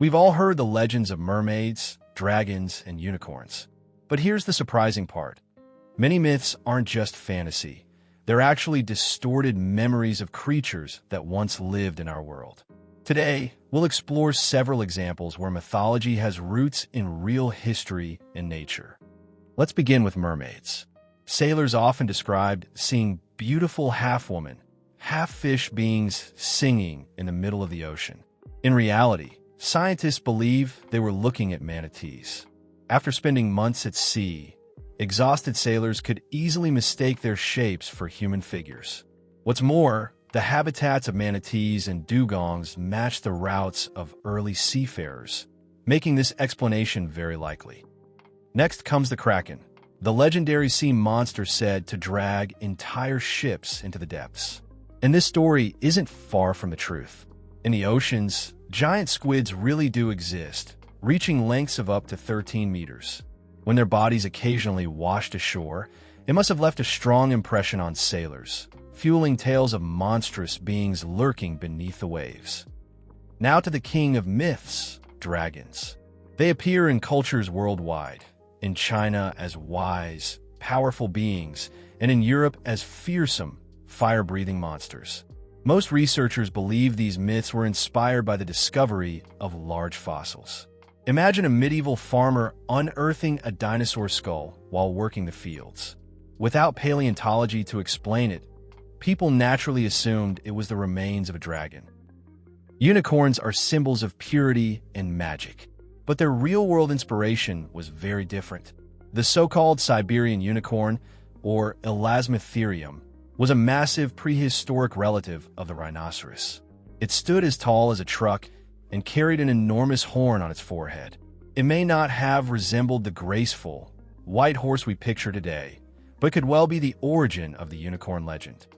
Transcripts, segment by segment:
We've all heard the legends of mermaids, dragons, and unicorns. But here's the surprising part. Many myths aren't just fantasy. They're actually distorted memories of creatures that once lived in our world. Today, we'll explore several examples where mythology has roots in real history and nature. Let's begin with mermaids. Sailors often described seeing beautiful half-woman, half-fish beings singing in the middle of the ocean. In reality, scientists believe they were looking at manatees. After spending months at sea, exhausted sailors could easily mistake their shapes for human figures. What's more, the habitats of manatees and dugongs match the routes of early seafarers, making this explanation very likely. Next comes the Kraken, the legendary sea monster said to drag entire ships into the depths. And this story isn't far from the truth. In the oceans, giant squids really do exist, reaching lengths of up to 13 meters. When their bodies occasionally washed ashore, it must have left a strong impression on sailors, fueling tales of monstrous beings lurking beneath the waves. Now to the king of myths, dragons. They appear in cultures worldwide, in China as wise, powerful beings, and in Europe as fearsome, fire-breathing monsters. Most researchers believe these myths were inspired by the discovery of large fossils. Imagine a medieval farmer unearthing a dinosaur skull while working the fields. Without paleontology to explain it, people naturally assumed it was the remains of a dragon. Unicorns are symbols of purity and magic, but their real-world inspiration was very different. The so-called Siberian Unicorn, or Elasmotherium, was a massive prehistoric relative of the rhinoceros. It stood as tall as a truck and carried an enormous horn on its forehead. It may not have resembled the graceful, white horse we picture today, but could well be the origin of the unicorn legend.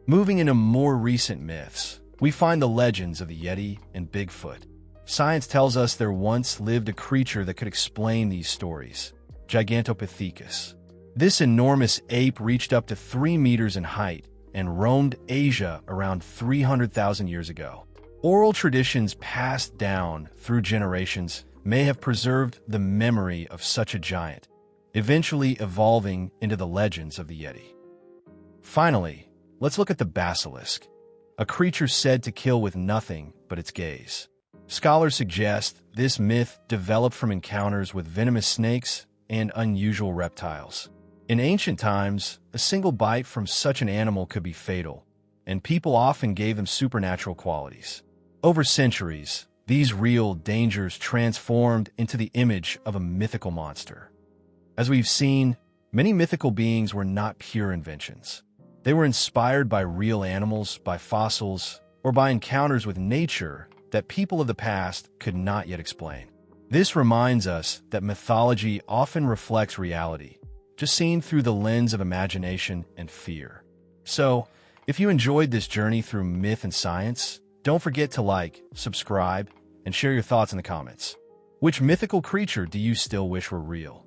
Moving into more recent myths, we find the legends of the Yeti and Bigfoot. Science tells us there once lived a creature that could explain these stories, Gigantopithecus. This enormous ape reached up to 3 meters in height and roamed Asia around 300,000 years ago. Oral traditions passed down through generations may have preserved the memory of such a giant, eventually evolving into the legends of the Yeti. Finally, let's look at the basilisk, a creature said to kill with nothing but its gaze. Scholars suggest this myth developed from encounters with venomous snakes and unusual reptiles. In ancient times, a single bite from such an animal could be fatal, and people often gave them supernatural qualities. Over centuries, these real dangers transformed into the image of a mythical monster. As we've seen, many mythical beings were not pure inventions. They were inspired by real animals, by fossils, or by encounters with nature that people of the past could not yet explain. This reminds us that mythology often reflects reality, just seen through the lens of imagination and fear. So, if you enjoyed this journey through myth and science, don't forget to like, subscribe, and share your thoughts in the comments. Which mythical creature do you still wish were real?